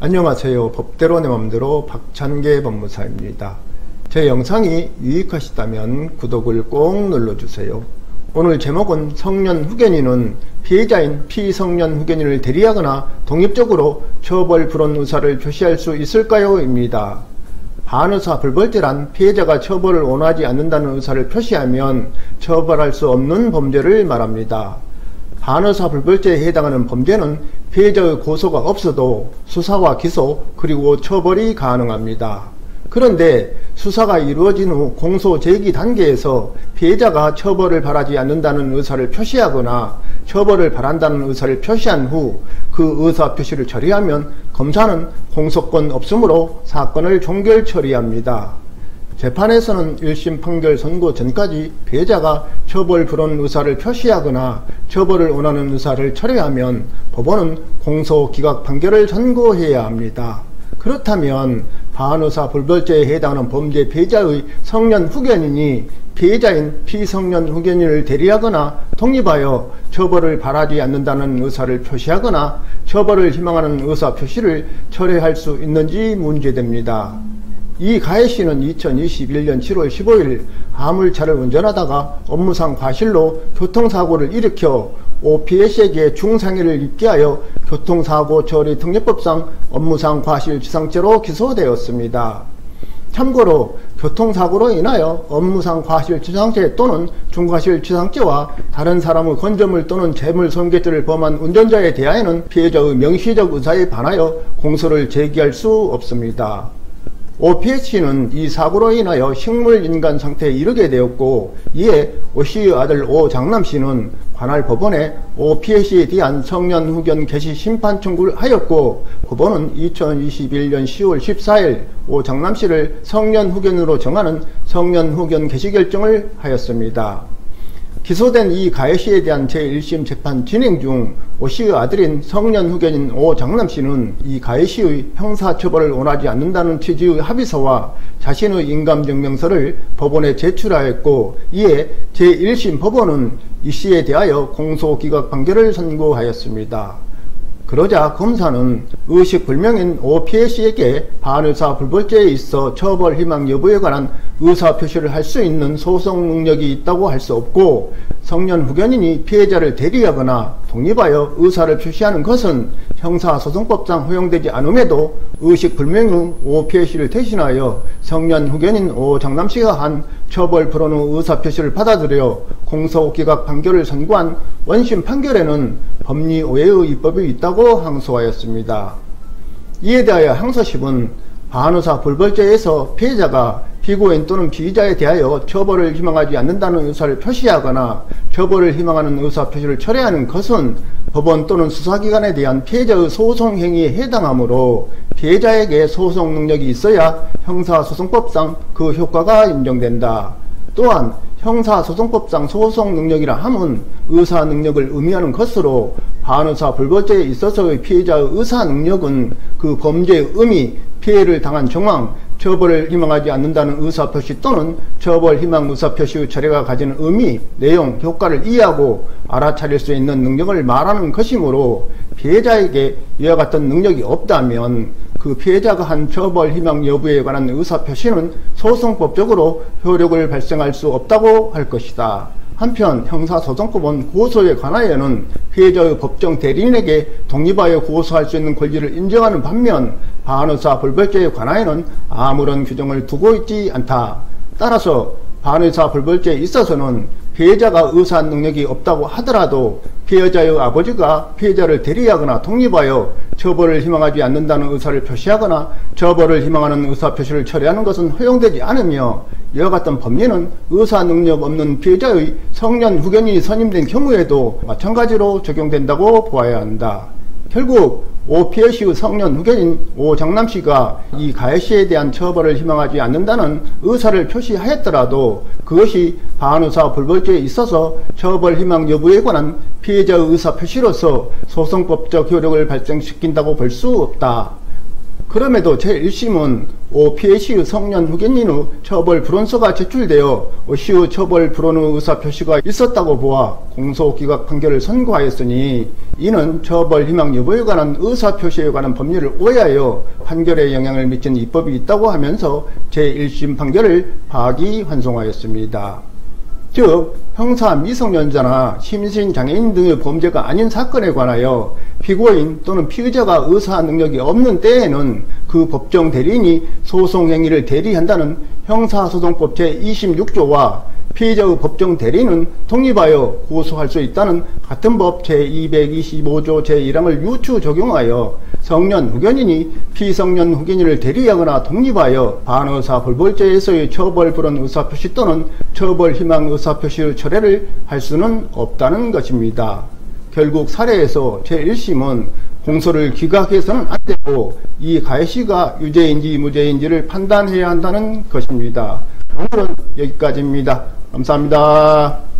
안녕하세요. 법대로 내 맘대로 박찬계 법무사입니다. 제 영상이 유익하시다면 구독을 꼭 눌러주세요. 오늘 제목은 성년 후견인은 피해자인 피성년 후견인을 대리하거나 독립적으로 처벌 불원 의사를 표시할 수 있을까요? 입니다. 반의사 불벌죄란 피해자가 처벌을 원하지 않는다는 의사를 표시하면 처벌할 수 없는 범죄를 말합니다. 반의사 불벌죄에 해당하는 범죄는 피해자의 고소가 없어도 수사와 기소 그리고 처벌이 가능합니다. 그런데 수사가 이루어진 후 공소 제기 단계에서 피해자가 처벌을 바라지 않는다는 의사를 표시하거나 처벌을 바란다는 의사를 표시한 후 그 의사 표시를 처리하면 검사는 공소권 없으므로 사건을 종결 처리합니다. 재판에서는 1심 판결 선고 전까지 피해자가 처벌 불원 의사를 표시하거나 처벌을 원하는 의사를 처리하면 법원은 공소 기각 판결을 선고해야 합니다. 그렇다면 반의사 불벌죄에 해당하는 범죄 피해자의 성년 후견인이 피해자인 피성년 후견인을 대리하거나 독립하여 처벌을 바라지 않는다는 의사를 표시하거나 처벌을 희망하는 의사 표시를 철회할 수 있는지 문제됩니다. 이 가해씨는 2021년 7월 15일 화물차를 운전하다가 업무상 과실로 교통사고를 일으켜 OPS에게 중상해를 입게 하여 교통사고 처리 특례법상 업무상 과실치상죄로 기소되었습니다. 참고로 교통사고로 인하여 업무상 과실치상죄 또는 중과실치상죄와 다른 사람의 건조물 또는 재물손괴죄를 범한 운전자에 대하여는 피해자의 명시적 의사에 반하여 공소를 제기할 수 없습니다. OPS는 이 사고로 인하여 식물인간 상태에 이르게 되었고, 이에 오씨의 아들 오장남씨는 관할 법원에 OPS에 대한 성년 후견 개시 심판 청구를 하였고, 법원은 2021년 10월 14일 오장남씨를 성년 후견으로 정하는 성년 후견 개시 결정을 하였습니다. 기소된 이 가해씨에 대한 제1심 재판 진행 중 오씨의 아들인 성년 후견인 오장남씨는 이 가해씨의 형사처벌을 원하지 않는다는 취지의 합의서와 자신의 인감증명서를 법원에 제출하였고, 이에 제1심 법원은 이씨에 대하여 공소기각 판결을 선고하였습니다. 그러자 검사는 의식불명인 OPS에게 반의사 불벌죄에 있어 처벌 희망 여부에 관한 의사표시를 할 수 있는 소송 능력이 있다고 할 수 없고, 성년 후견인이 피해자를 대리하거나 독립하여 의사를 표시하는 것은 형사소송법상 허용되지 않음에도 의식불명의 OPS를 대신하여 성년 후견인 오장남씨가 한 처벌 불원의 의사표시를 받아들여 공소기각 판결을 선고한 원심 판결에는 법리 오해의 입법이 있다고 항소하였습니다. 이에 대하여 항소심은 반의사 불벌죄에서 피해자가 피고인 또는 피의자에 대하여 처벌을 희망하지 않는다는 의사를 표시하거나 처벌을 희망하는 의사 표시를 철회하는 것은 법원 또는 수사기관에 대한 피해자의 소송 행위에 해당하므로 피해자에게 소송 능력이 있어야 형사소송법상 그 효과가 인정된다. 또한 형사소송법상 소송 능력이라 함은 의사 능력을 의미하는 것으로 반의사 불벌죄에 있어서의 피해자의 의사 능력은 그 범죄의 의미, 피해를 당한 정황, 처벌을 희망하지 않는다는 의사표시 또는 처벌 희망 의사표시의 철회가 가지는 의미, 내용, 효과를 이해하고 알아차릴 수 있는 능력을 말하는 것이므로 피해자에게 이와 같은 능력이 없다면 그 피해자가 한 처벌 희망 여부에 관한 의사표시는 소송법적으로 효력을 발생할 수 없다고 할 것이다. 한편 형사소송법은 고소에 관하여는 피해자의 법정 대리인에게 독립하여 고소할 수 있는 권리를 인정하는 반면 반의사 불벌죄에 관하여는 아무런 규정을 두고 있지 않다. 따라서 반의사 불벌죄에 있어서는 피해자가 의사 능력이 없다고 하더라도 피해자의 아버지가 피해자를 대리하거나 독립하여 처벌을 희망하지 않는다는 의사를 표시하거나 처벌을 희망하는 의사 표시를 처리하는 것은 허용되지 않으며, 이와 같은 법리는 의사 능력 없는 피해자의 성년 후견인이 선임된 경우에도 마찬가지로 적용된다고 보아야 한다. 결국 OPS의 성년 후견인 오장남씨가 이 가해씨에 대한 처벌을 희망하지 않는다는 의사를 표시하였더라도 그것이 반의사 불벌죄에 있어서 처벌 희망 여부에 관한 피해자의 의사 표시로서 소송법적 효력을 발생시킨다고 볼 수 없다. 그럼에도 제1심은 피해 시의 성년 후견인의 처벌 불원서가 제출되어 시의 처벌 불원의 의사표시가 있었다고 보아 공소기각 판결을 선고하였으니 이는 처벌 희망 여부에 관한 의사표시에 관한 법률을 오해하여 판결에 영향을 미친 입법이 있다고 하면서 제1심 판결을 파기환송하였습니다. 즉 형사 미성년자나 심신장애인 등의 범죄가 아닌 사건에 관하여 피고인 또는 피의자가 의사 능력이 없는 때에는 그 법정 대리인이 소송행위를 대리한다는 형사소송법 제26조와 피의자의 법정 대리인은 독립하여 고소할 수 있다는 같은 법 제225조 제1항을 유추 적용하여 성년 후견인이 피성년 후견인을 대리하거나 독립하여 반의사 불벌죄에서의 처벌 불원 의사표시 또는 처벌 희망 의사표시의 철회를 할 수는 없다는 것입니다. 결국 사례에서 제1심은 공소를 기각해서는 안 되고 이 가해시가 유죄인지 무죄인지를 판단해야 한다는 것입니다. 오늘은 여기까지입니다. 감사합니다.